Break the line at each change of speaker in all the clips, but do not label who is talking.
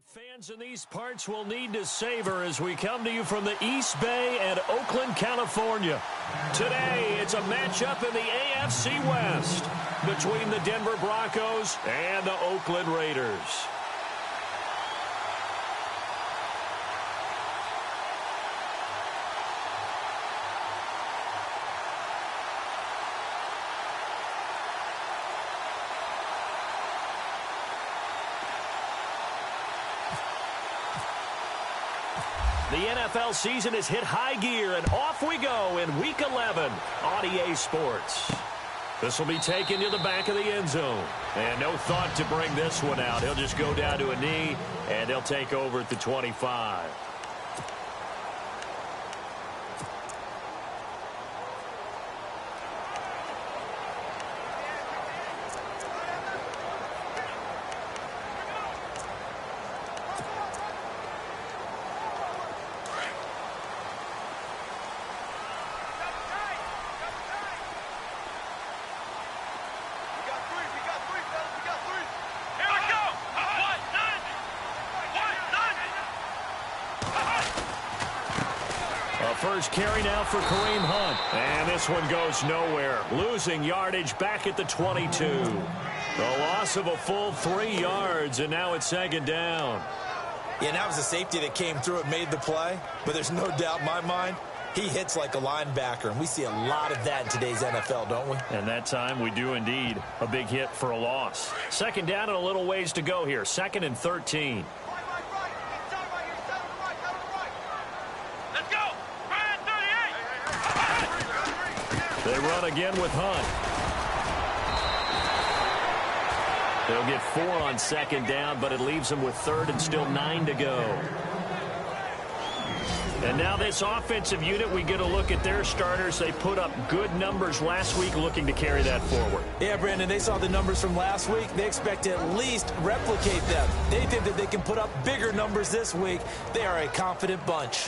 Fans in these parts will need to savor as we come to you from the East Bay and Oakland, California. Today, it's a matchup in the AFC West between the Denver Broncos and the Oakland Raiders. The NFL season has hit high gear, and off we go in Week 11 on EA Sports. This will be taken to the back of the end zone. And no thought to bring this one out. He'll just go down to a knee, and they'll take over at the 25. First carry now for Kareem Hunt. And this one goes nowhere. Losing yardage back at the 22. The loss of a full 3 yards, and now it's second down.
Yeah, that was a safety that came through and made the play. But there's no doubt in my mind, he hits like a linebacker. And we see a lot of that in today's NFL, don't we?
And that time we do indeed. A big hit for a loss. Second down and a little ways to go here. 2nd and 13. They run again with Hunt. They'll get 4 on second down, but it leaves them with 3rd and still 9 to go. And now this offensive unit, we get a look at their starters. They put up good numbers last week, looking to carry that forward.
Yeah, Brandon, they saw the numbers from last week. They expect to at least replicate them. They think that they can put up bigger numbers this week. They are a confident bunch.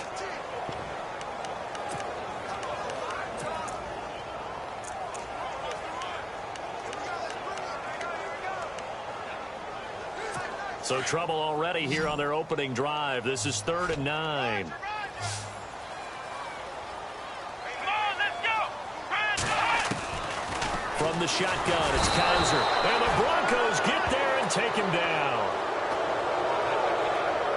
So trouble already here on their opening drive. This is 3rd and 9. From the shotgun, it's Kaiser. And the Broncos get there and take him down.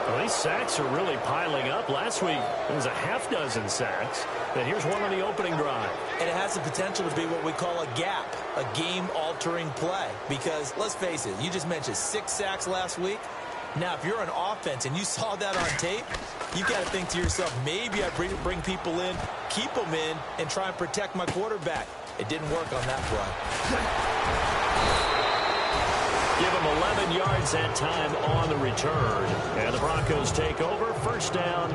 Well, these sacks are really piling up. Last week, it was a half-dozen sacks. And here's one on the opening drive.
And it has the potential to be what we call a gap, a game-altering play. Because, let's face it, you just mentioned 6 sacks last week. Now, if you're an offense and you saw that on tape, you got to think to yourself, maybe I bring people in, keep them in, and try and protect my quarterback. It didn't work on that play.
Give him 11 yards that time on the return. And the Broncos take over, 1st down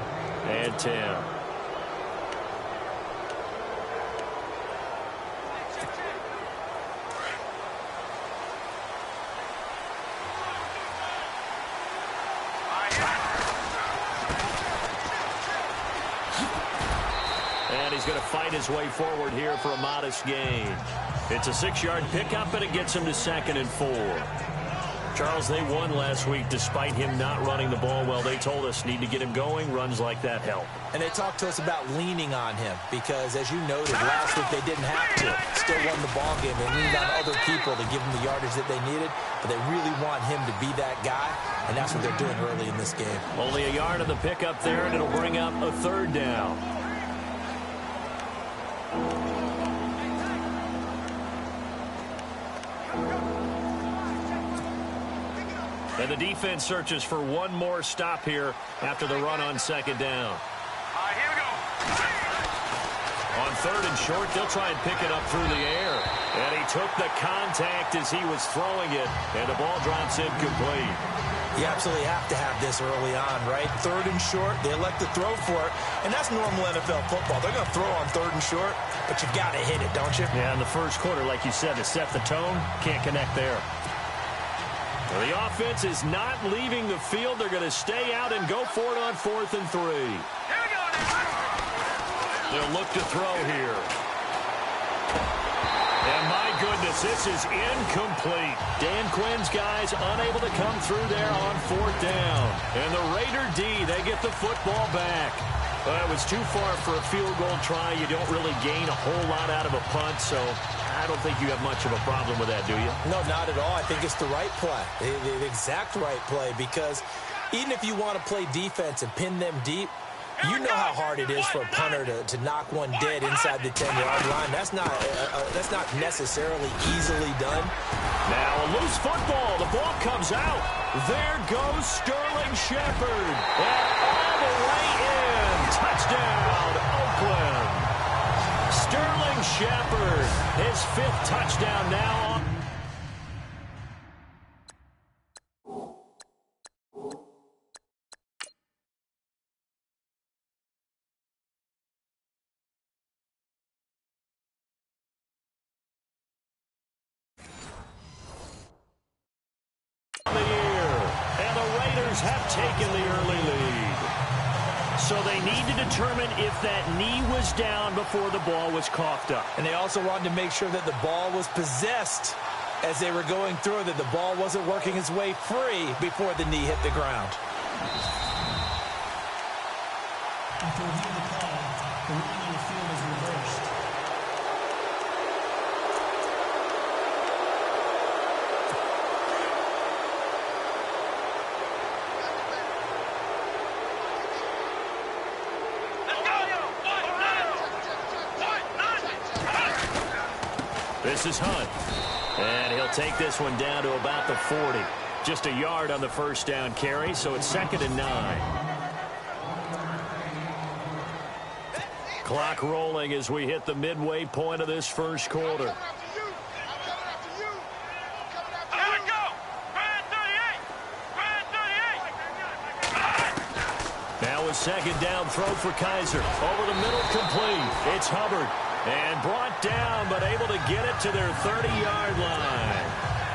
and 10. And he's going to fight his way forward here for a modest gain. It's a 6-yard pickup, and it gets him to 2nd and 4. Charles, they won last week despite him not running the ball well. They told us need to get him going. Runs like that help.
And they talked to us about leaning on him because, as you noted, last week they didn't have to. Still won the ball game. They leaned on other people to give them the yardage that they needed, but they really want him to be that guy, and that's what they're doing early in this game.
Only a yard of the pickup there, and it'll bring up a 3rd down. And the defense searches for one more stop here after the run on 2nd down.
Here we go.
On 3rd and short, they'll try and pick it up through the air. And he took the contact as he was throwing it, and the ball drops incomplete.
You absolutely have to have this early on, right? 3rd and short, they elect to throw for it, and that's normal NFL football. They're going to throw on 3rd and short, but you got to hit it, don't you?
Yeah, in the first quarter, like you said, to set the tone, can't connect there. Well, the offense is not leaving the field. They're going to stay out and go for it on 4th and 3.
Here we go now.
They'll look to throw here. And my goodness, This is incomplete. Dan Quinn's guys unable to come through there on 4th down. And the Raider D, they get the football back. It was too far for a field goal try. You don't really gain a whole lot out of a punt, so I don't think you have much of a problem with that, do you?
No, not at all. I think it's the right play, the exact right play, because even if you want to play defense and pin them deep, you know how hard it is for a punter to knock one dead inside the 10-yard line. That's not necessarily easily done.
Now a loose football. The ball comes out. There goes Sterling Shepard. And all the way in. Touchdown, Oakland. Sterling Shepard, his 5th touchdown now on. Have taken the early lead. So they need to determine if that knee was down before the ball was coughed up.
And they also wanted to make sure that the ball was possessed as they were going through, that the ball wasn't working its way free before the knee hit the ground.
After reviewing the call, the ruling on the field is reversed.
This is Hunt. And he'll take this one down to about the 40. Just a yard on the first down carry, so it's 2nd and 9. Clock rolling as we hit the midway point of this first quarter. Now a 2nd down throw for Kaiser. Over the middle, complete. It's Hubbard. And brought down, but able to get it to their 30-yard line.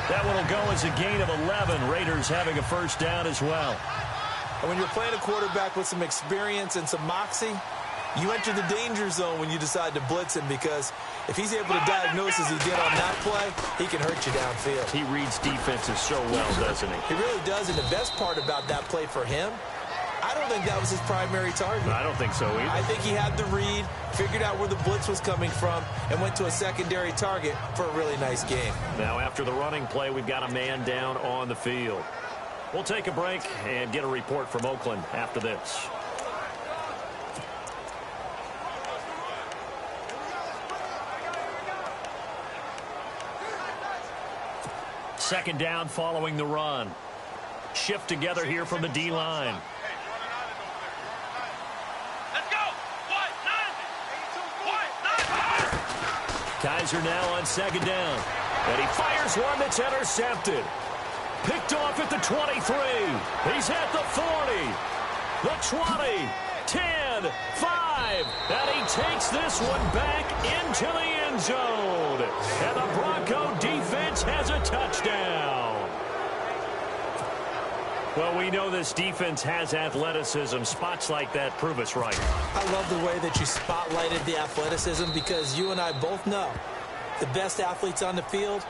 That one will go as a gain of 11. Raiders having a first down as well.
And when you're playing a quarterback with some experience and some moxie, you enter the danger zone when you decide to blitz him, because if he's able to diagnose as he did on that play, he can hurt you downfield.
He reads defenses so well, doesn't he?
He really does, and the best part about that play for him, I don't think that was his primary target.
I don't think so either.
I think he had the read, figured out where the blitz was coming from, and went to a secondary target for a really nice game.
Now, after the running play, we've got a man down on the field. We'll take a break and get a report from Oakland after this. Second down following the run. Shift together here from the D-line. Kaiser now on 2nd down. And he fires one that's intercepted. Picked off at the 23. He's at the 40. The 20. 10. 5. And he takes this one back into the end zone. And the Bronco defense has a touchdown. Well, we know this defense has athleticism. Spots like that prove us right.
I love the way that you spotlighted the athleticism, because you and I both know the best athletes on the field,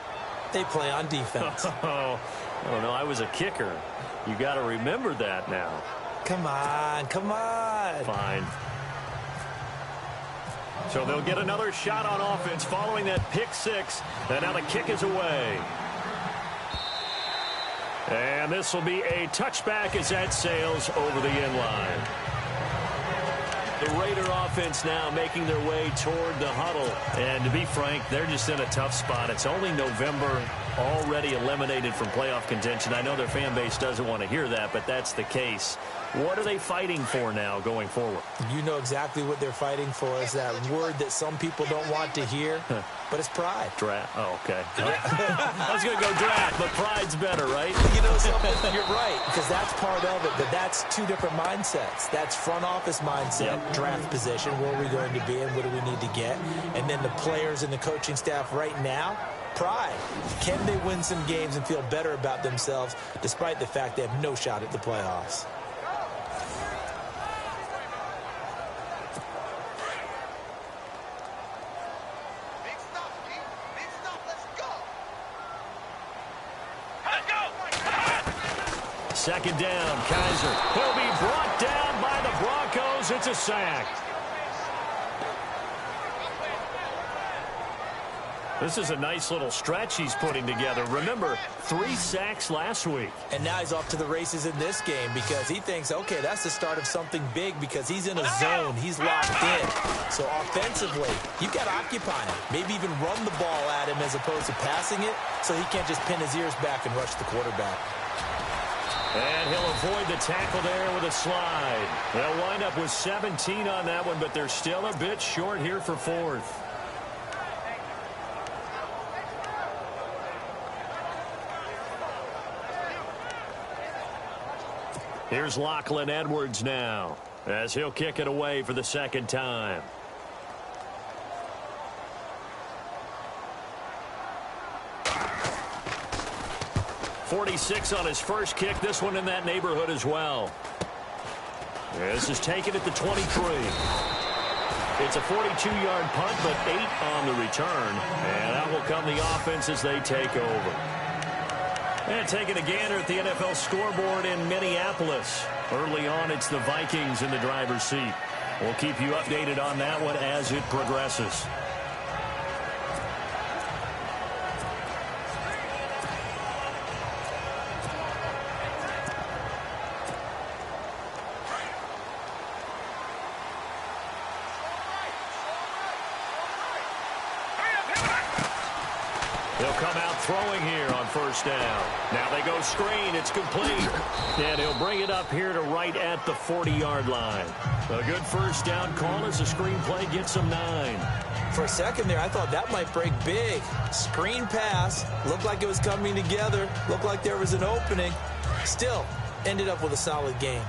they play on defense.
Oh, I don't know. I was a kicker. You got to remember that now.
Come on, come on.
Fine. So they'll get another shot on offense following that pick 6. And now the kick is away. And this will be a touchback as that sails over the end line. The Raider offense now making their way toward the huddle. And to be frank, they're just in a tough spot. It's only November, already eliminated from playoff contention. I know their fan base doesn't want to hear that, but that's the case. What are they fighting for now going forward?
You know exactly what they're fighting for. Is that word that some people don't want to hear, but it's pride.
Draft. Oh, okay. I was going to go draft, but pride's better, right?
You know something? You're right, because that's part of it, but that's two different mindsets. That's front office mindset, draft position, where are we going to be and what do we need to get? And then the players and the coaching staff right now, pride. Can they win some games and feel better about themselves despite the fact they have no shot at the playoffs?
second down. Kaiser. He'll be brought down by the Broncos. It's a sack. This is a nice little stretch he's putting together. Remember, 3 sacks last week.
And now he's off to the races in this game because he thinks, okay, that's the start of something big because he's in a zone. He's locked in. So offensively, you've got to occupy him. Maybe even run the ball at him as opposed to passing it so he can't just pin his ears back and rush the quarterback.
And he'll avoid the tackle there with a slide. They'll wind up with 17 on that one, but they're still a bit short here for 4th. Here's Lachlan Edwards now as he'll kick it away for the second time. .46 on his first kick. This one in that neighborhood as well. This is taken at the 23. It's a 42-yard punt, but 8 on the return. And that will come the offense as they take over. And taking a gander at the NFL scoreboard in Minneapolis. Early on, it's the Vikings in the driver's seat. We'll keep you updated on that one as it progresses. He'll come out throwing here on first down. Now they go screen. It's complete. And he'll bring it up here to right at the 40-yard line. A good first down call as the screen play gets him 9.
For a second there, I thought that might break big. Screen pass. Looked like it was coming together. Looked like there was an opening. Still, ended up with a solid game.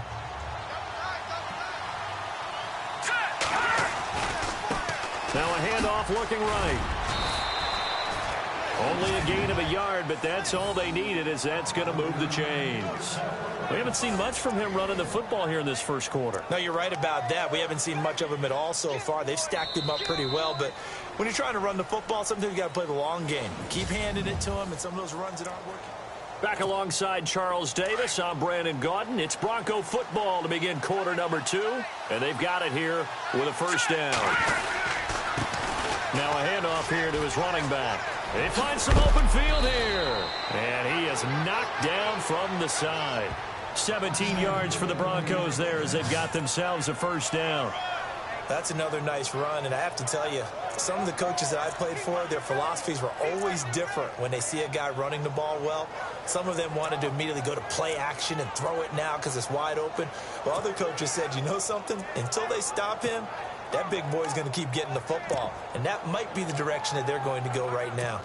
Now a handoff looking right. Only a gain of a yard, but that's all they needed as that's going to move the chains. We haven't seen much from him running the football here in this first quarter.
No, you're right about that. We haven't seen much of him at all so far. They've stacked him up pretty well, but when you're trying to run the football, sometimes you got to play the long game. Keep handing it to him, and some of those runs that aren't working.
Back alongside Charles Davis, I'm Brandon Gaudin. It's Bronco football to begin quarter number 2, and they've got it here with a first down. Now a handoff here to his running back. They find some open field here. And he is knocked down from the side. 17 yards for the Broncos there as they've got themselves a first down.
That's another nice run, and I have to tell you, some of the coaches that I played for, their philosophies were always different when they see a guy running the ball well. Some of them wanted to immediately go to play action and throw it now because it's wide open. While other coaches said, you know something? Until they stop him, that big boy's going to keep getting the football. And that might be the direction that they're going to go right now.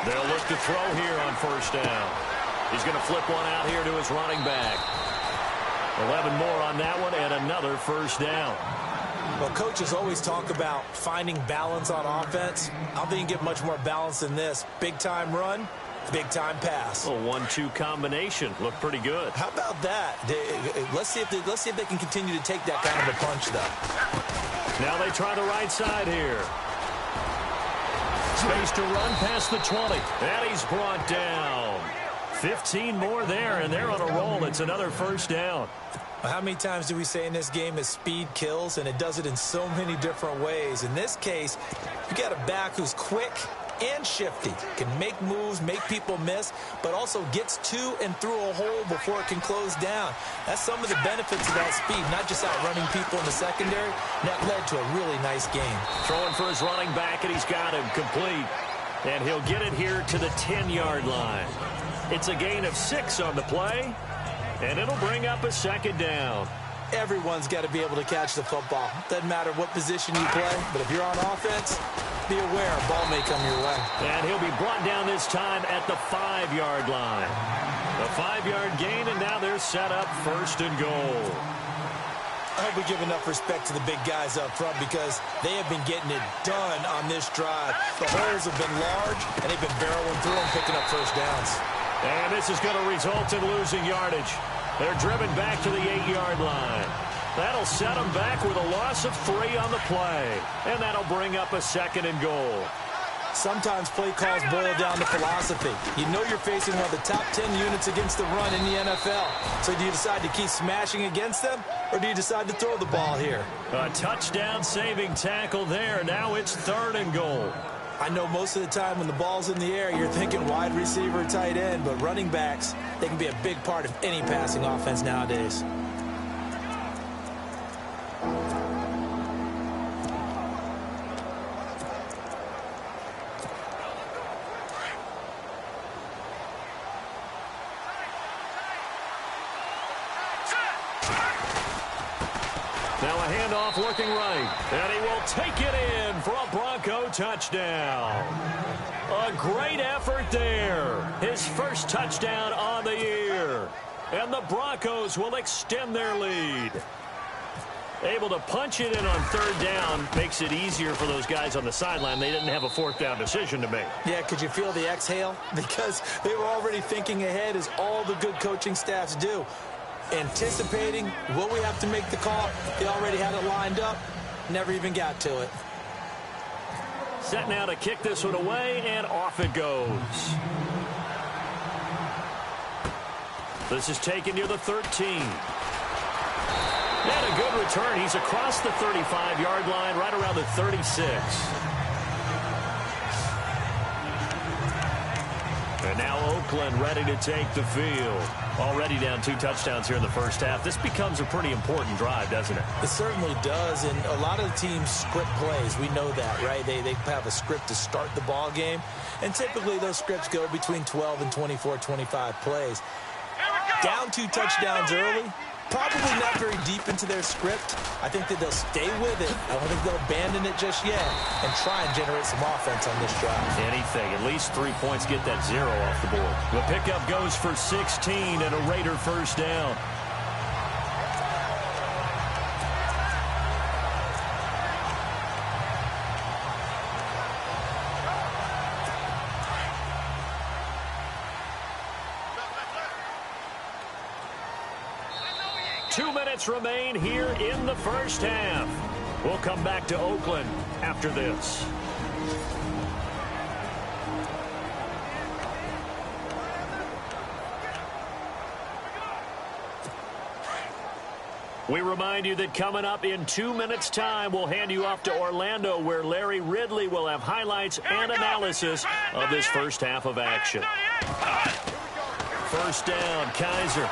They'll look to throw here on first down. He's going to flip one out here to his running back. 11 more on that one and another first down.
Well, coaches always talk about finding balance on offense. I don't think you get much more balance than this. Big-time run, big-time pass.
A 1-2 combination. Looked pretty good.
How about that? Let's see if they can continue to take that kind of a punch, though.
Now they try the right side here. Space to run past the 20. And he's brought down. 15 more there, and they're on a roll. It's another first down.
How many times do we say in this game that speed kills, and it does it in so many different ways? In this case, you got a back who's quick and shifty, can make moves, make people miss, but also gets to and through a hole before it can close down. That's some of the benefits of that speed, not just outrunning people in the secondary. And that led to a really nice game.
Throwing for his running back, and he's got him complete. And he'll get it here to the 10-yard line. It's a gain of 6 on the play, and it'll bring up a second down.
Everyone's got to be able to catch the football. Doesn't matter what position you play, but if you're on offense, be aware a ball may come your way.
And he'll be brought down this time at the 5-yard line. The 5-yard gain, and now they're set up first and goal.
I hope we give enough respect to the big guys up front because they have been getting it done on this drive. The holes have been large, and they've been barreling through them, picking up first downs.
And this is going to result in losing yardage. They're driven back to the 8-yard line. That'll set them back with a loss of 3 on the play. And that'll bring up a 2nd and goal.
Sometimes play calls boil down to philosophy. You know you're facing one of the top 10 units against the run in the NFL. So do you decide to keep smashing against them, or do you decide to throw the ball here?
A touchdown-saving tackle there. Now it's 3rd and goal.
I know most of the time when the ball's in the air, you're thinking wide receiver, tight end, but running backs, they can be a big part of any passing offense nowadays.
Now a handoff looking right, and he will take it in for a Bronco touchdown. A great effort there. His first touchdown on the year. And the Broncos will extend their lead. Able to punch it in on 3rd down makes it easier for those guys on the sideline. They didn't have a 4th down decision to make.
Yeah, could you feel the exhale? Because they were already thinking ahead, as all the good coaching staffs do. Anticipating, will we have to make the call? They already had it lined up, never even got to it.
Set now to kick this one away, and off it goes. This is taken near the 13. And a good return. He's across the 35-yard line, right around the 36. And now Oakland ready to take the field. Already down 2 touchdowns here in the first half. This becomes a pretty important drive, doesn't it?
It certainly does, and a lot of the teams script plays. We know that, right? They have a script to start the ball game, and typically those scripts go between 12 and 24, 25 plays. Down 2 touchdowns early, probably not very deep into their script. I think that they'll stay with it. I don't think they'll abandon it just yet and try and generate some offense on this drive.
Anything. At least 3 points, get that 0 off the board. The pickup goes for 16 and a Raider first down. Remain here in the first half. We'll come back to Oakland after this. We remind you that coming up in 2 minutes' time, we'll hand you off to Orlando, where Larry Ridley will have highlights and analysis of this first half of action. First down, Kaiser.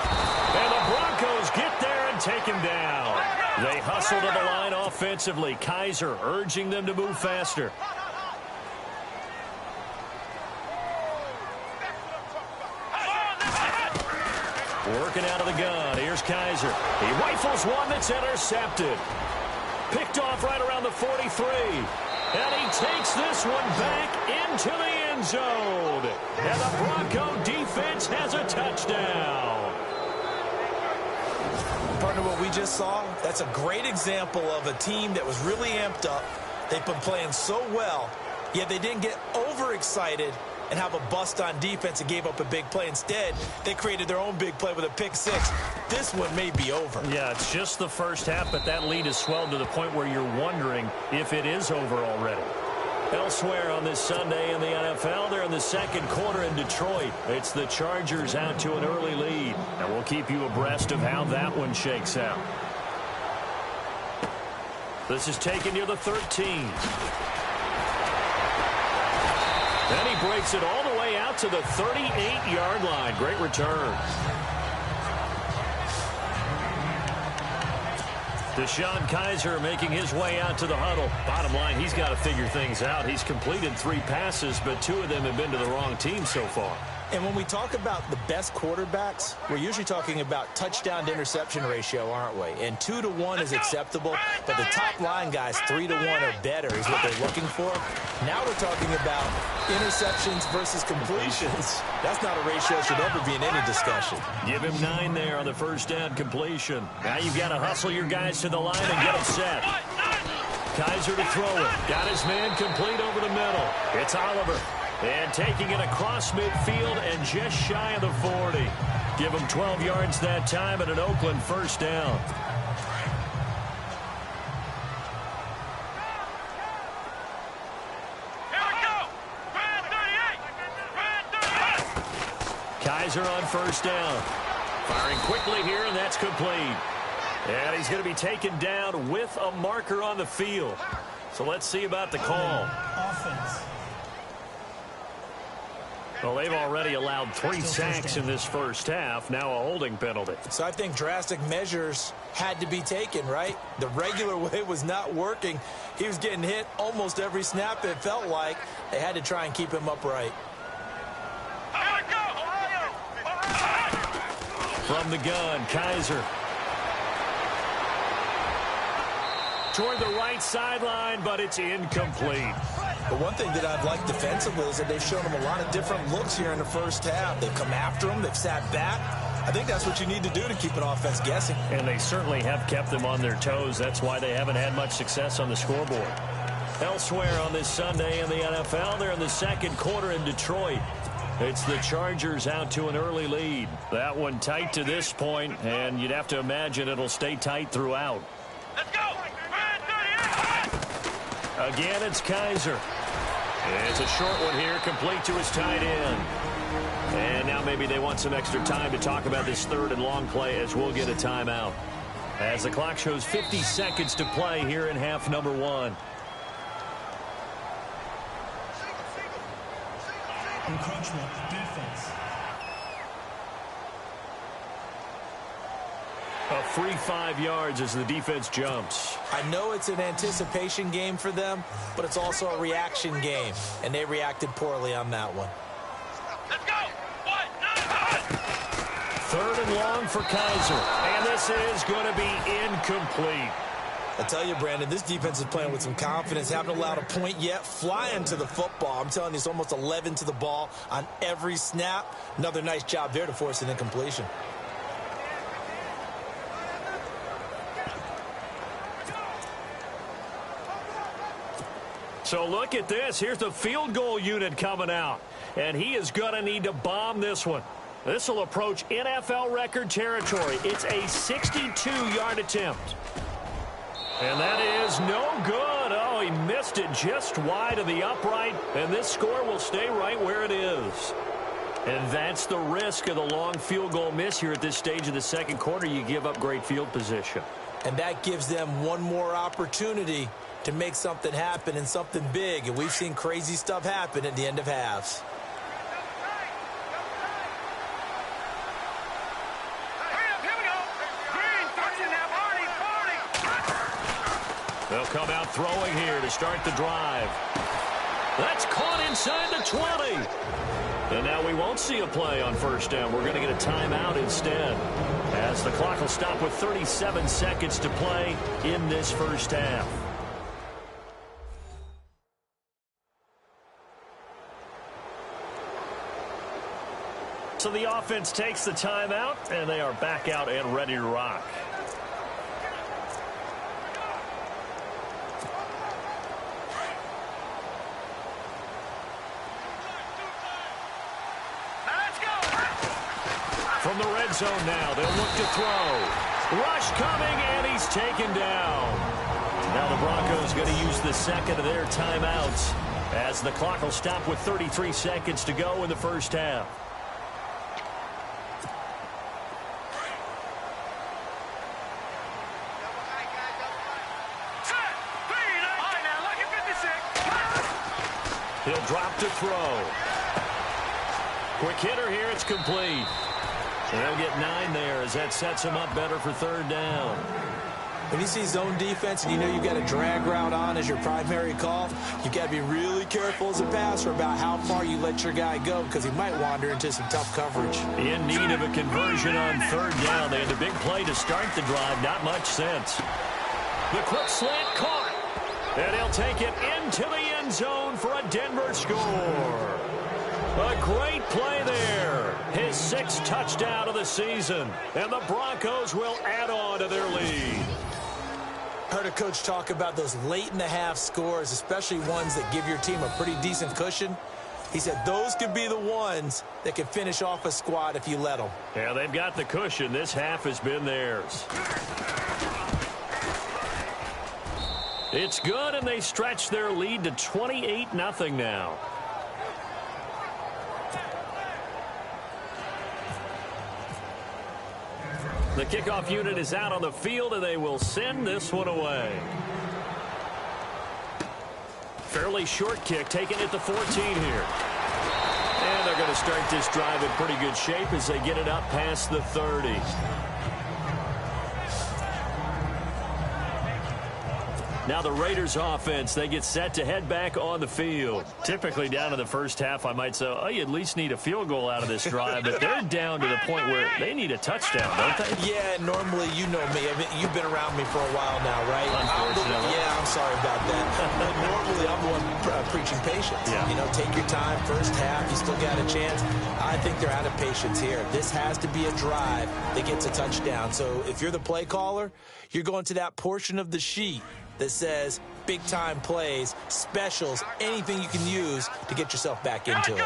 And the Broncos get there and take him down. They hustle to the line offensively. Kaiser urging them to move faster. Working out of the gun. Here's Kaiser. He rifles one that's intercepted. Picked off right around the 43. And he takes this one back into the end zone. And the Bronco defense has a touchdown.
Partner, what we just saw, that's a great example of a team that was really amped up. They've been playing so well, yet they didn't get overexcited and have a bust on defense and gave up a big play. Instead, they created their own big play with a pick 6. This one may be over.
Yeah, it's just the first half, but that lead has swelled to the point where you're wondering if it is over already. Elsewhere on this Sunday in the NFL, they're in the second quarter in Detroit. It's the Chargers out to an early lead, and we'll keep you abreast of how that one shakes out. This is taken near the 13. And he breaks it all the way out to the 38-yard line. Great return. DeShone Kizer making his way out to the huddle. Bottom line, he's got to figure things out. He's completed 3 passes, but 2 of them have been to the wrong team so far.
And when we talk about the best quarterbacks, we're usually talking about touchdown to interception ratio, aren't we? And 2 to 1 is acceptable, but the top line guys, 3 to 1 or better is what they're looking for. Now we're talking about interceptions versus completions. That's not a ratio that should ever be in any discussion.
Give him 9 there on the first down completion. Now you've got to hustle your guys to the line and get them set. Kizer to throw it. Got his man complete over the middle. It's Oliver. And taking it across midfield and just shy of the 40. Give him 12 yards that time and an Oakland first down. Kaiser on first down. Firing quickly here, and that's complete. And he's going to be taken down with a marker on the field. So let's see about the call.
Offense.
Well, they've already allowed 3 sacks in this first half. Now a holding penalty.
So I think drastic measures had to be taken, right? The regular way was not working. He was getting hit almost every snap, it felt like. They had to try and keep him upright.
From the gun, Kaiser. Toward the right sideline, but it's incomplete.
The one thing that I've liked defensively is that they've shown him a lot of different looks here in the first half. They've come after him. They've sat back. I think that's what you need to do to keep an offense guessing.
And they certainly have kept them on their toes. That's why they haven't had much success on the scoreboard. Elsewhere on this Sunday in the NFL, they're in the second quarter in Detroit. It's the Chargers out to an early lead. That one tight to this point, and you'd have to imagine it'll stay tight throughout.
Let's go!
Again, it's Kaiser. It's a short one here, complete to his tight end. And now maybe they want some extra time to talk about this third and long play as we'll get a timeout. As the clock shows 50 seconds to play here in half number 1.
Encroachment. Defense.
A free 5 yards as the defense jumps.
I know it's an anticipation game for them, but it's also a reaction game, and they reacted poorly on that one.
Let's go!
Third and long for Kaiser, and this is going to be incomplete.
I tell you, Brandon, this defense is playing with some confidence. Haven't allowed a point yet. Flying to the football. I'm telling you, it's almost 11 to the ball on every snap. Another nice job there to force an incompletion.
So look at this. Here's the field goal unit coming out. And he is going to need to bomb this one. This will approach NFL record territory. It's a 62-yard attempt. And that is no good. Oh, he missed it just wide of the upright. And this score will stay right where it is. And that's the risk of the long field goal miss here at this stage of the second quarter. You give up great field position.
And that gives them one more opportunity to make something happen and something big. And we've seen crazy stuff happen at the end of halves.
They'll come out throwing here to start the drive. That's caught inside the 20. And now we won't see a play on first down. We're going to get a timeout instead, as the clock will stop with 37 seconds to play in this first half. So the offense takes the timeout, and they are back out and ready to rock. From the red zone now, they'll look to throw. Rush coming, and he's taken down. Now the Broncos going to use the second of their timeouts, as the clock will stop with 33 seconds to go in the first half. He'll drop to throw. Quick hitter here, it's complete. And they'll get 9 there as that sets him up better for third down.
When you see zone defense and you know you've got a drag route on as your primary call, you've got to be really careful as a passer about how far you let your guy go, because he might wander into some tough coverage.
In need of a conversion on third down. They had a big play to start the drive. Not much sense. The quick slant caught. And he'll take it into the end zone for a Denver score. A great play there. His 6th touchdown of the season. And the Broncos will add on to their lead.
Heard a coach talk about those late-in-the-half scores, especially ones that give your team a pretty decent cushion. He said those could be the ones that can finish off a squad if you let them.
Yeah, they've got the cushion. This half has been theirs. It's good, and they stretch their lead to 28-0 now. The kickoff unit is out on the field, and they will send this one away. Fairly short kick, taking it to 14 here. And they're going to start this drive in pretty good shape as they get it up past the 30. Now the Raiders offense, they get set to head back on the field. Typically down in the first half, I might say, oh, you at least need a field goal out of this drive, but they're down to the point where they need a touchdown, don't they?
Yeah, normally, you know me. I mean, you've been around me for a while now, right?
Unfortunately.
I'm sorry about that. But normally, I'm the one preaching patience.
Yeah.
You know, take your time, first half, you still got a chance. I think they're out of patience here. This has to be a drive that gets a touchdown. So if you're the play caller, you're going to that portion of the sheet that says big-time plays, specials, anything you can use to get yourself back into it.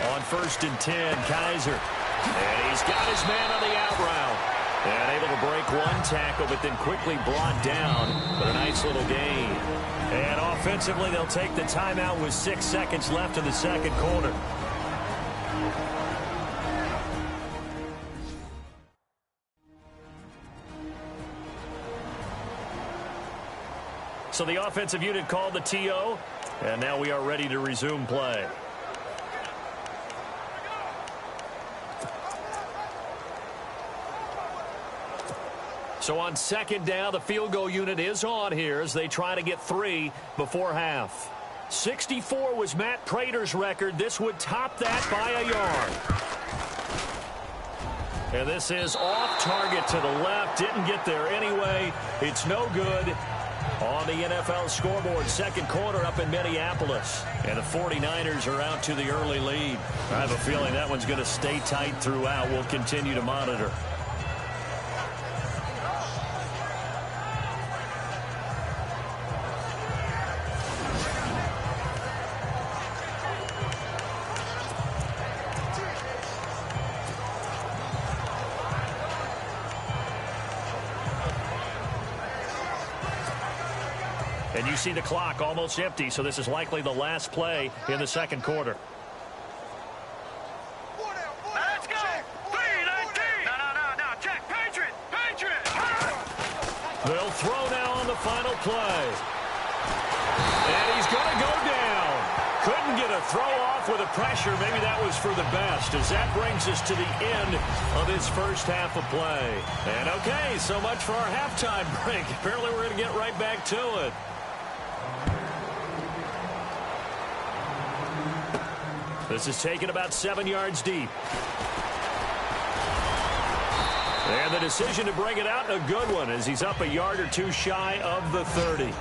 On 1st and 10, Kaiser. And he's got his man on the out route. And able to break one tackle, but then quickly brought down with a nice little gain. And offensively, they'll take the timeout with 6 seconds left in the second quarter. So the offensive unit called the TO, and now we are ready to resume play. So on 2nd down, the field goal unit is on here as they try to get 3 before half. 64 was Matt Prater's record. This would top that by a yard. And this is off target to the left. Didn't get there anyway. It's no good. On the NFL scoreboard, second quarter up in Minneapolis. And the 49ers are out to the early lead. I have a feeling that one's going to stay tight throughout. We'll continue to monitor. And you see the clock almost empty, so this is likely the last play in the second quarter.
Let's go! 3-19! No, check! Patriot!
They'll throw now on the final play. And he's going to go down. Couldn't get a throw off with the pressure. Maybe that was for the best, as that brings us to the end of this first half of play. And okay, so much for our halftime break. Apparently we're going to get right back to it. This is taken about 7 yards deep. And the decision to bring it out, a good one, as he's up a yard or two shy of the 30.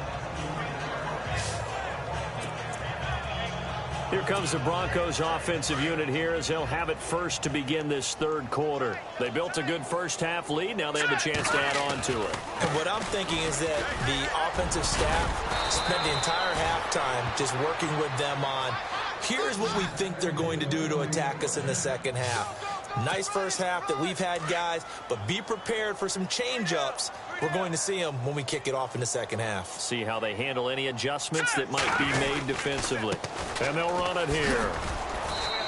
Here comes the Broncos offensive unit here as they'll have it first to begin this third quarter. They built a good first half lead. Now they have a chance to add on to it.
And what I'm thinking is that the offensive staff spent the entire halftime just working with them on, here's what we think they're going to do to attack us in the second half. Nice first half that we've had, guys, but be prepared for some change-ups. We're going to see them when we kick it off in the second half.
See how they handle any adjustments that might be made defensively. And they'll run it here.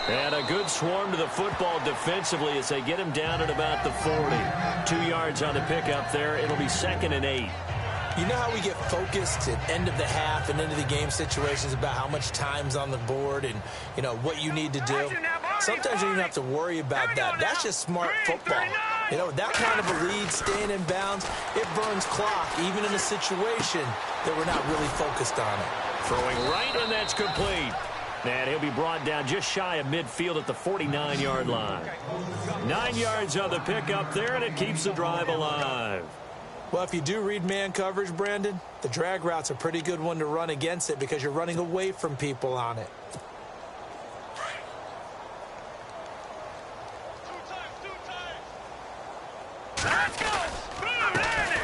And a good swarm to the football defensively as they get him down at about the 40. 2 yards on the pickup there. It'll be 2nd and 8.
You know how we get focused at end of the half and into the game situations about how much time's on the board and, you know, what you need to do? Sometimes you don't have to worry about that. That's just smart football. You know, that kind of a lead, staying in bounds, it burns clock, even in a situation that we're not really focused on it.
Throwing right, and that's complete. And he'll be brought down just shy of midfield at the 49-yard line. 9 yards on the pickup there, and it keeps the drive alive.
Well, if you do read man coverage, Brandon, the drag route's a pretty good one to run against it because you're running away from people on it.
Let's go!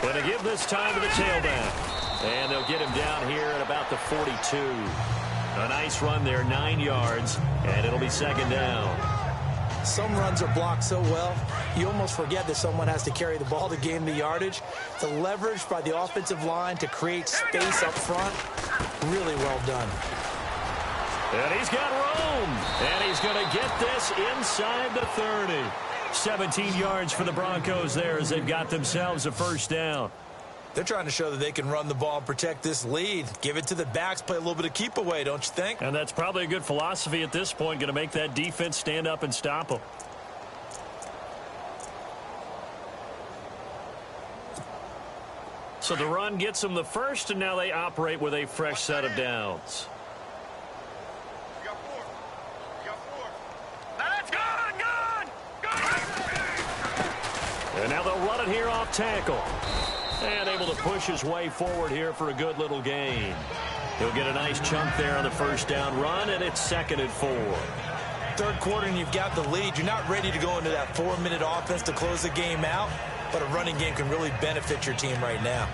Going to give this time to the tailback. And they'll get him down here at about the 42. A nice run there, 9 yards, and it'll be 2nd down.
Some runs are blocked so well, you almost forget that someone has to carry the ball to gain the yardage. The leverage by the offensive line to create space up front, really well done.
And he's got room. And he's going to get this inside the 30. 17 yards for the Broncos there as they've got themselves a first down.
They're trying to show that they can run the ball and protect this lead. Give it to the backs, play a little bit of keep away, don't you think?
And that's probably a good philosophy at this point, going to make that defense stand up and stop them. So the run gets them the first, and now they operate with a fresh set of downs. And now they'll run it here off tackle. And able to push his way forward here for a good little gain. He'll get a nice chunk there on the first down run, and it's 2nd and 4.
Third quarter, and you've got the lead. You're not ready to go into that 4-minute offense to close the game out, but a running game can really benefit your team right now.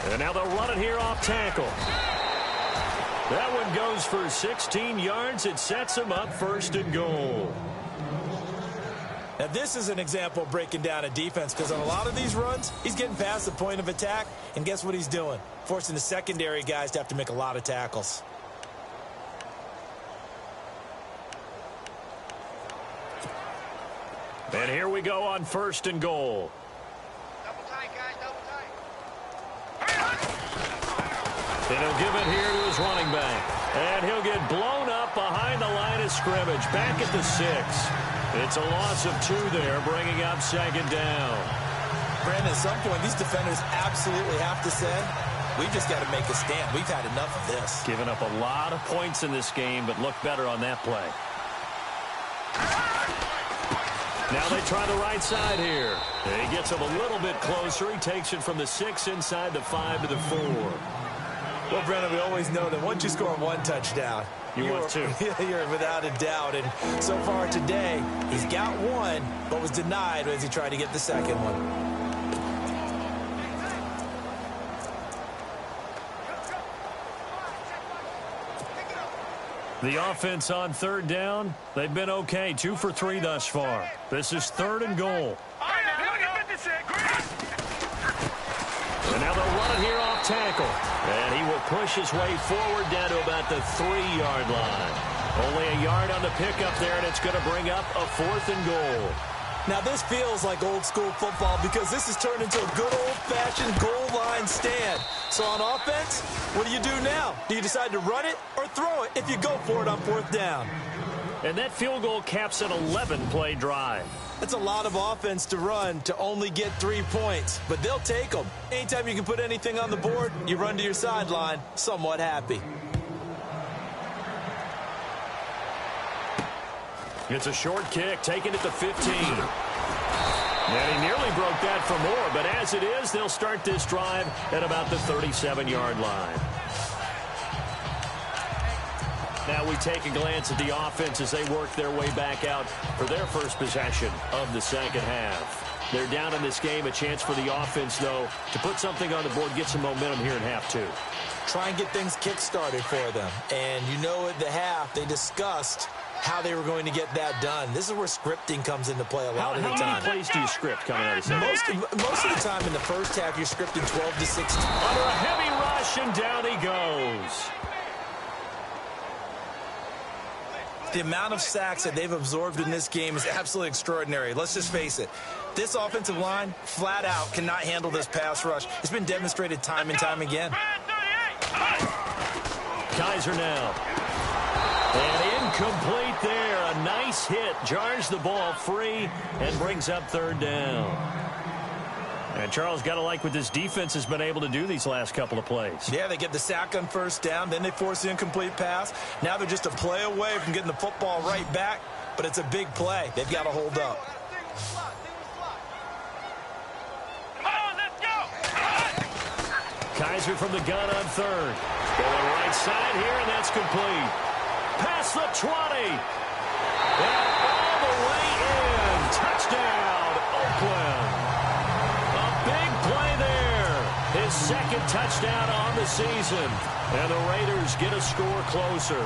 And now they'll run it here off tackle. That one goes for 16 yards. It sets them up 1st and goal.
Now, this is an example of breaking down a defense, because on a lot of these runs, he's getting past the point of attack, and guess what he's doing? Forcing the secondary guys to have to make a lot of tackles.
And here we go on 1st and goal.
Double tight, guys, double tight.
And he'll give it here to his running back. And he'll get blown up behind the line of scrimmage. Back at the 6. It's a loss of 2 there, bringing up 2nd down.
Brandon, at some point, these defenders absolutely have to say, we've just got to make a stand. We've had enough of this.
Giving up a lot of points in this game, but look better on that play. Now they try the right side here. And he gets him a little bit closer. He takes it from the 6 inside the 5 to the 4.
Well, Brennan, we always know that once you score 1 touchdown,
you're 2.
You're without a doubt. And so far today, he's got 1, but was denied as he tried to get the 2nd one.
The offense on 3rd down, they've been okay. 2 for 3 thus far. This is 3rd and goal. And now they'll run it here off tackle. And he will push his way forward down to about the 3-yard line. Only a yard on the pickup there, and it's going to bring up a 4th and goal.
Now, this feels like old-school football because this has turned into a good old-fashioned goal line stand. So on offense, what do you do now? Do you decide to run it or throw it if you go for it on 4th down?
And that field goal caps an 11-play drive.
That's a lot of offense to run to only get 3 points, but they'll take them. Anytime you can put anything on the board, you run to your sideline somewhat happy.
It's a short kick, taken at the 15. And he nearly broke that for more, but as it is, they'll start this drive at about the 37-yard line. Now we take a glance at the offense as they work their way back out for their first possession of the 2nd half. They're down in this game. A chance for the offense, though, to put something on the board, get some momentum here in half 2.
Try and get things kick-started for them. And you know at the half, they discussed how they were going to get that done. This is where scripting comes into play a lot of the time.
How many plays do you script coming out of the
most of the time in the first half, you're scripting 12 to 16.
Under a heavy rush, and down he goes.
The amount of sacks that they've absorbed in this game is absolutely extraordinary. Let's just face it. This offensive line, flat out, cannot handle this pass rush. It's been demonstrated time and time again.
Kaiser now. And incomplete there. A nice hit. Jars the ball free and brings up 3rd down. And Charles, got to like what this defense has been able to do these last couple of plays.
Yeah, they get the sack on 1st down. Then they force the incomplete pass. Now they're just a play away from getting the football right back. But it's a big play. They've got to hold up.
Come on, let's go.
Kaiser from the gun on 3rd. Going right side here, and that's complete. Past the 20. And all the way in. Touchdown, Oakland. A big play there. His 2nd touchdown on the season. And the Raiders get a score closer.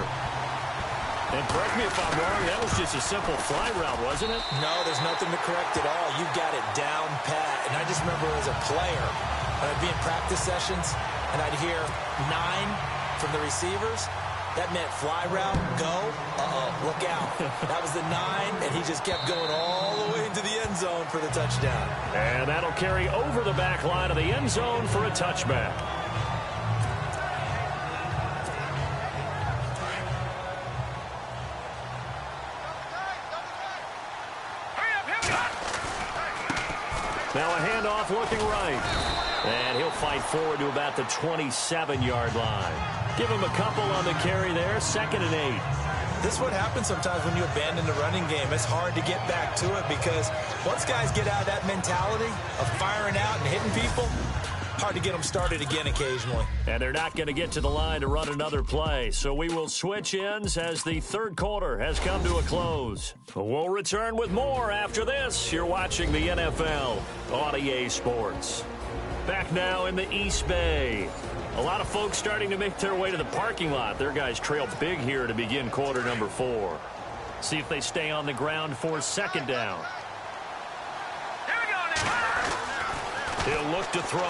And correct me if I'm wrong, that was just a simple fly route, wasn't it?
No, there's nothing to correct at all. You got it down pat. And I just remember as a player, when I'd be in practice sessions, and I'd hear 9 from the receivers. That meant fly route, go, look out. That was the 9, and he just kept going all the way into the end zone for the touchdown.
And that'll carry over the back line of the end zone for a touchback. Now a handoff looking right. And he'll fight forward to about the 27-yard line. Give him a couple on the carry there, 2nd and 8.
This is what happens sometimes when you abandon the running game. It's hard to get back to it because once guys get out of that mentality of firing out and hitting people, hard to get them started again occasionally.
And they're not going to get to the line to run another play. So we will switch ends as the third quarter has come to a close. We'll return with more after this. You're watching the NFL on EA Sports. Back now in the East Bay. A lot of folks starting to make their way to the parking lot. Their guys trail big here to begin quarter number 4. See if they stay on the ground for 2nd down.
Here we go now.
He'll look to throw.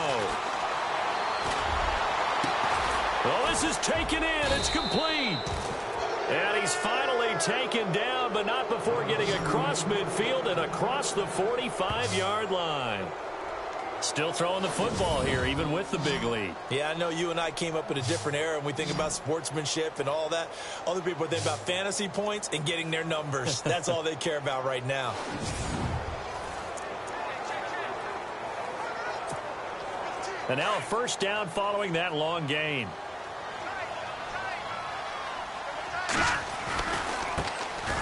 Well, this is taken in. It's complete. And he's finally taken down, but not before getting across midfield and across the 45-yard line. Still throwing the football here, even with the big lead.
Yeah, I know you and I came up in a different era, and we think about sportsmanship and all that. Other people think about fantasy points and getting their numbers. That's all they care about right now.
And now a 1st down following that long gain.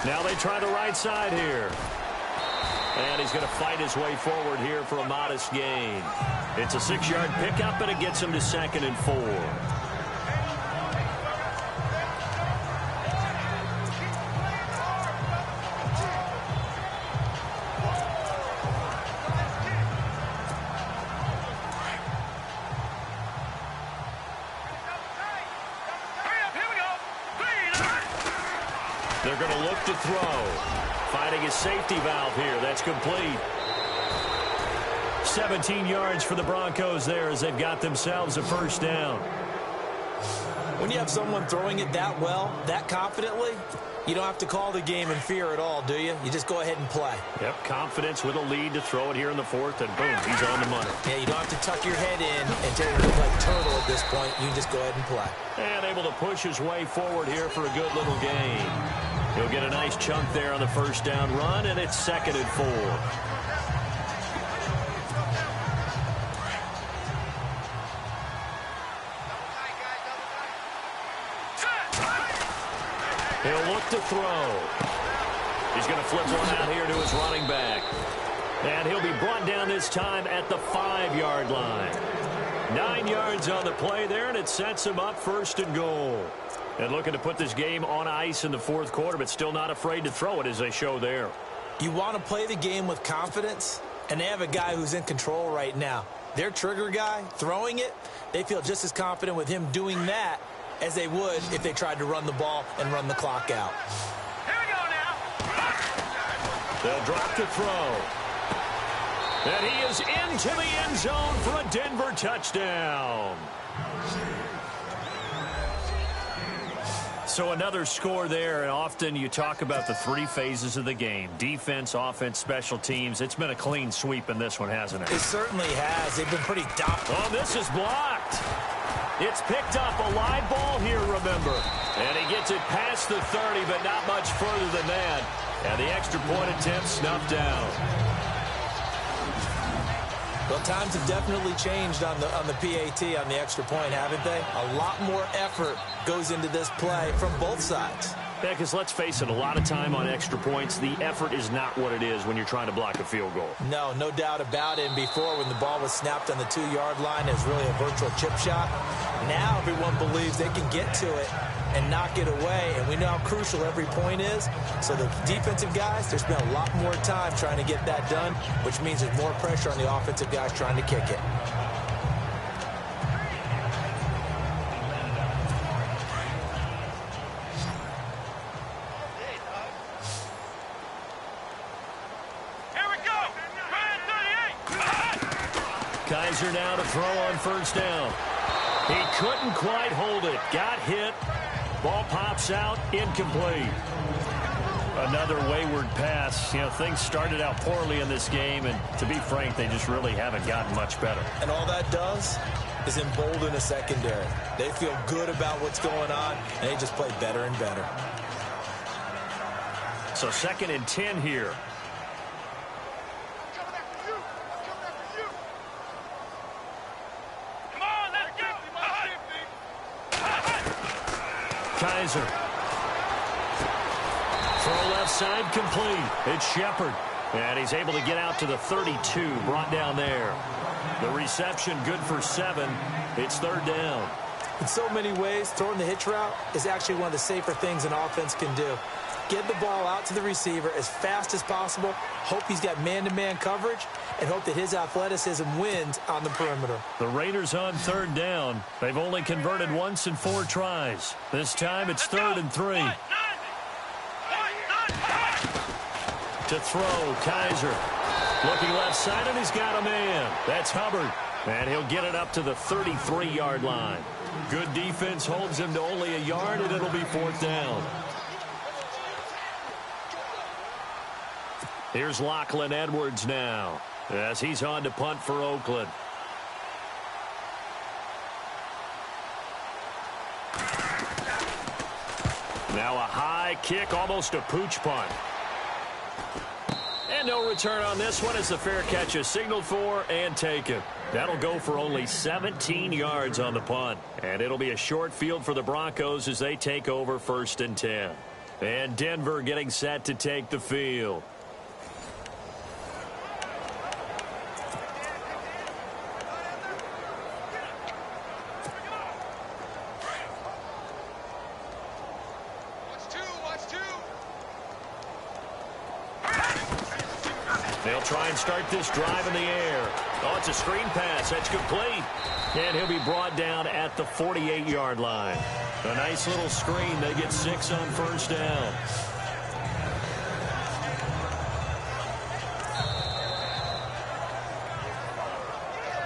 Now they try the right side here. And he's going to fight his way forward here for a modest gain. It's a 6-yard pickup, and it gets him to 2nd and 4. They're going to look to throw. Finding his safety valve here. That's complete. 17 yards for the Broncos there as they've got themselves a 1st down.
When you have someone throwing it that well, that confidently, you don't have to call the game in fear at all, do you? You just go ahead and play.
Yep, confidence with a lead to throw it here in the 4th, and boom, he's on the money.
Yeah, you don't have to tuck your head in and take it like turtle at this point. You just go ahead and play.
And able to push his way forward here for a good little gain. He'll get a nice chunk there on the 1st down run, and it's 2nd and 4. He'll look to throw. He's going to flip one out here to his running back. And he'll be brought down this time at the 5-yard line. 9 yards on the play there, and it sets him up 1st and goal. And looking to put this game on ice in the 4th quarter, but still not afraid to throw it as they show there.
You want to play the game with confidence, and they have a guy who's in control right now. Their trigger guy, throwing it, they feel just as confident with him doing that as they would if they tried to run the ball and run the clock out.
Here we go now.
They'll drop to throw. And he is into the end zone for a Denver touchdown. So another score there, and often you talk about the 3 phases of the game. Defense, offense, special teams. It's been a clean sweep in this one, hasn't it?
It certainly has. They've been pretty dominant.
Oh, this is blocked. It's picked up, a live ball here, remember. And he gets it past the 30, but not much further than that. And the extra point attempt snuffed down.
Well, times have definitely changed on the PAT, on the extra point, haven't they? A lot more effort goes into this play from both sides.
Yeah, because let's face it, a lot of time on extra points, the effort is not what it is when you're trying to block a field goal.
No doubt about it. And before, when the ball was snapped on the 2-yard line, it was really a virtual chip shot. Now everyone believes they can get to it and knock it away, and we know how crucial every point is. So the defensive guys, there's been a lot more time trying to get that done, which means there's more pressure on the offensive guys trying to kick it.
Kaiser now to throw on first down. He couldn't quite hold it. Got hit. Ball pops out. Incomplete. Another wayward pass. You know, things started out poorly in this game, and to be frank, they just really haven't gotten much better.
And all that does is embolden a secondary. They feel good about what's going on, and they just play better and better.
So 2nd and 10 here.
Come on, let's go.
Kaiser. Throw left side complete. It's Shepard. And he's able to get out to the 32, brought down there. The reception good for 7. It's 3rd down.
In so many ways, throwing the hitch route is actually one of the safer things an offense can do. Get the ball out to the receiver as fast as possible, hope he's got man-to-man coverage, and hope that his athleticism wins on the perimeter.
The Raiders on 3rd down. They've only converted once in 4 tries. This time it's 3rd and 3. To throw, Kaiser. Looking left side, and he's got a man. That's Hubbard. And he'll get it up to the 33-yard line. Good defense holds him to only a yard, and it'll be 4th down. Here's Lachlan Edwards now, as he's on to punt for Oakland. Now a high kick, almost a pooch punt. And no return on this one as the fair catch is signaled for and taken. That'll go for only 17 yards on the punt. And it'll be a short field for the Broncos as they take over 1st and 10. And Denver getting set to take the field. They'll try and start this drive in the air. Oh, it's a screen pass. That's complete. And he'll be brought down at the 48-yard line. A nice little screen. They get 6 on 1st down.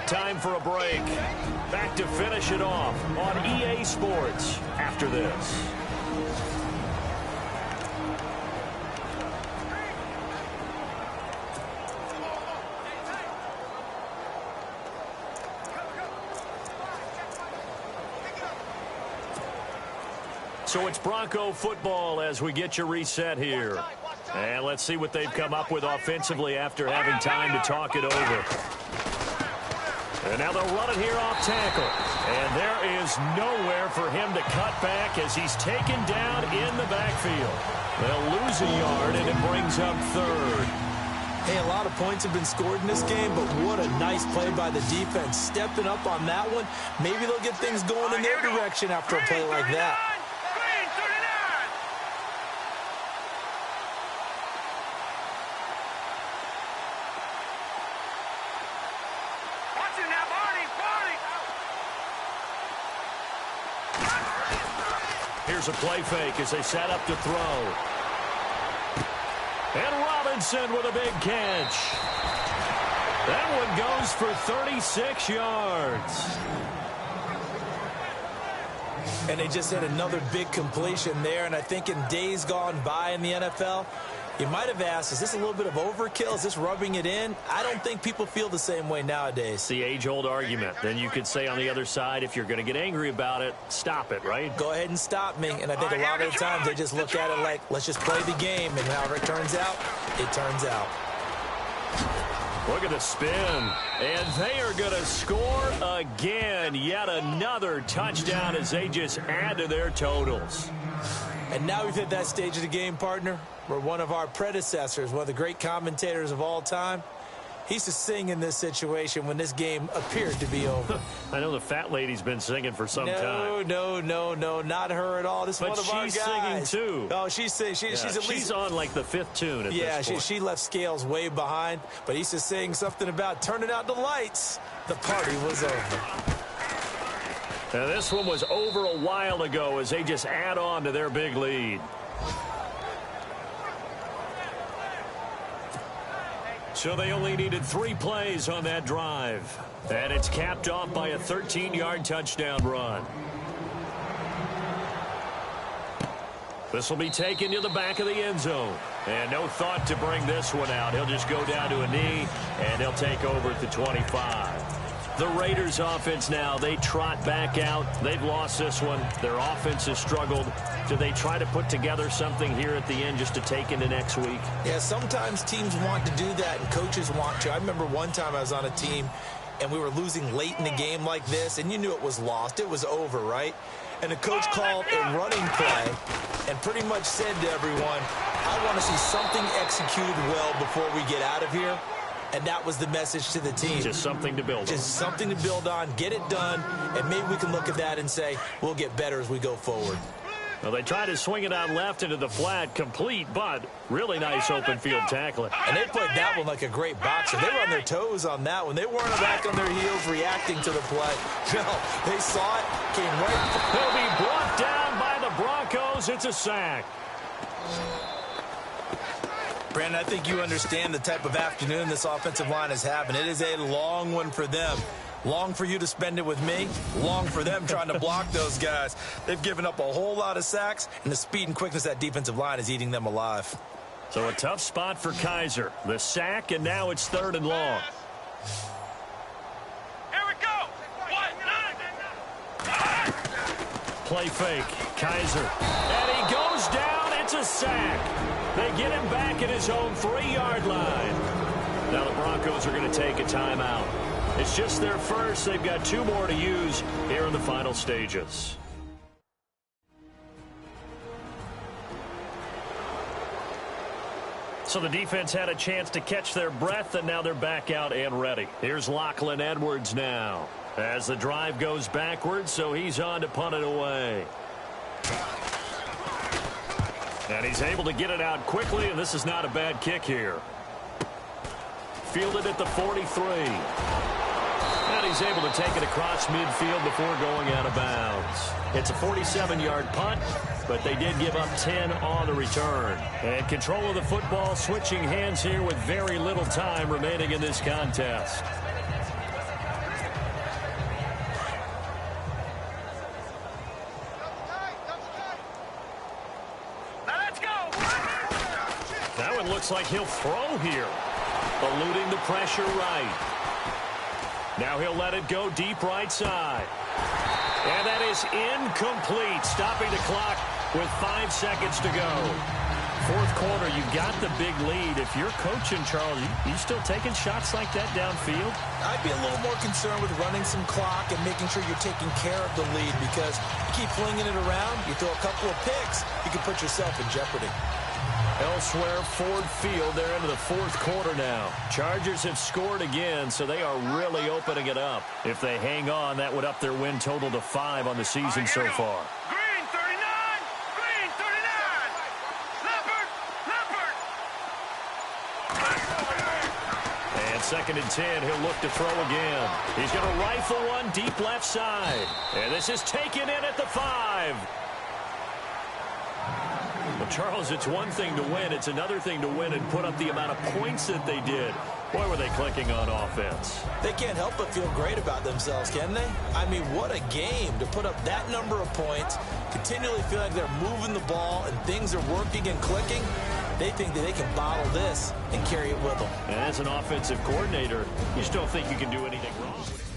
Time for a break. Back to finish it off on EA Sports after this. So it's Bronco football as we get you reset here. And let's see what they've come up with offensively after having time to talk it over. And now they'll run it here off tackle. And there is nowhere for him to cut back as he's taken down in the backfield. They'll lose a yard, and it brings up 3rd.
Hey, a lot of points have been scored in this game, but what a nice play by the defense. Stepping up on that one, maybe they'll get things going in their direction after a play like that.
Here's a play fake as they set up to throw. And Robinson with a big catch. That one goes for 36 yards.
And they just had another big completion there. And I think in days gone by in the NFL, you might have asked, is this a little bit of overkill? Is this rubbing it in? I don't think people feel the same way nowadays.
It's the age-old argument. Then you could say on the other side, if you're going to get angry about it, stop it, right?
Go ahead and stop me. And I think a lot of the times they just look at it like, let's just play the game. And however it turns out, it turns out.
Look at the spin. And they are going to score again. Yet another touchdown as they just add to their totals.
And now we've hit that stage of the game, partner, where one of our predecessors, one of the great commentators of all time, he used to sing in this situation when this game appeared to be over.
I know the fat lady's been singing for some time.
No, not her at all. This is one of our guys.
But she's singing, too.
Oh, she's at least...
She's on, like, the 5th tune at this point.
She left Scales way behind, but he used to sing something about turning out the lights. The party was over.
Now, this one was over a while ago as they just add on to their big lead. So they only needed 3 plays on that drive. And it's capped off by a 13-yard touchdown run. This will be taken to the back of the end zone. And no thought to bring this one out. He'll just go down to a knee, and he'll take over at the 25. The Raiders offense now, they trot back out. They've lost this one. Their offense has struggled. Do they try to put together something here at the end just to take into next week?
Yeah, sometimes teams want to do that and coaches want to. I remember one time I was on a team and we were losing late in the game like this, and you knew it was lost. It was over, right? And the coach called a running play and pretty much said to everyone, I want to see something executed well before we get out of here. And that was the message to the team.
Just something to build on.
Just something to build on, get it done, and maybe we can look at that and say, we'll get better as we go forward.
Well, they tried to swing it out left into the flat, complete, but really nice open field tackling.
And they played that one like a great boxer. They were on their toes on that one. They weren't back on their heels reacting to the play. No, they saw it, came right.
They'll be brought down by the Broncos. It's a sack.
Brandon, I think you understand the type of afternoon this offensive line is having. It is a long one for them. Long for you to spend it with me. Long for them trying to block those guys. They've given up a whole lot of sacks, and the speed and quickness of that defensive line is eating them alive.
So a tough spot for Kaiser. The sack, and now it's 3rd and long.
Here we go.
Play fake. Kaiser. And he goes down. It's a sack. They get him back at his own 3-yard line. Now the Broncos are going to take a timeout. It's just their first. They've got 2 more to use here in the final stages. So the defense had a chance to catch their breath, and now they're back out and ready. Here's Lachlan Edwards now as the drive goes backwards, so he's on to punt it away. And he's able to get it out quickly, and this is not a bad kick here. Fielded at the 43. And he's able to take it across midfield before going out of bounds. It's a 47-yard punt, but they did give up 10 on the return. And control of the football switching hands here with very little time remaining in this contest. That one looks like he'll throw here. Eluding the pressure right. Now he'll let it go deep right side. And that is incomplete. Stopping the clock with 5 seconds to go. 4th quarter, you got the big lead. If you're coaching, Charles, you still taking shots like that downfield?
I'd be a little more concerned with running some clock and making sure you're taking care of the lead, because you keep flinging it around, you throw a couple of picks, you can put yourself in jeopardy.
Elsewhere, Ford Field, they're into the 4th quarter now. Chargers have scored again, so they are really opening it up. If they hang on, that would up their win total to 5 on the season so far.
Green 39. Green 39. Leopard. Leopard.
And 2nd and 10, he'll look to throw again. He's going to rifle one deep left side. And this is taken in at the 5. Well, Charles, it's one thing to win. It's another thing to win and put up the amount of points that they did. Boy, were they clicking on offense.
They can't help but feel great about themselves, can they? I mean, what a game to put up that number of points, continually feel like they're moving the ball and things are working and clicking. They think that they can bottle this and carry it with them.
And as an offensive coordinator, you just don't think you can do anything wrong with it.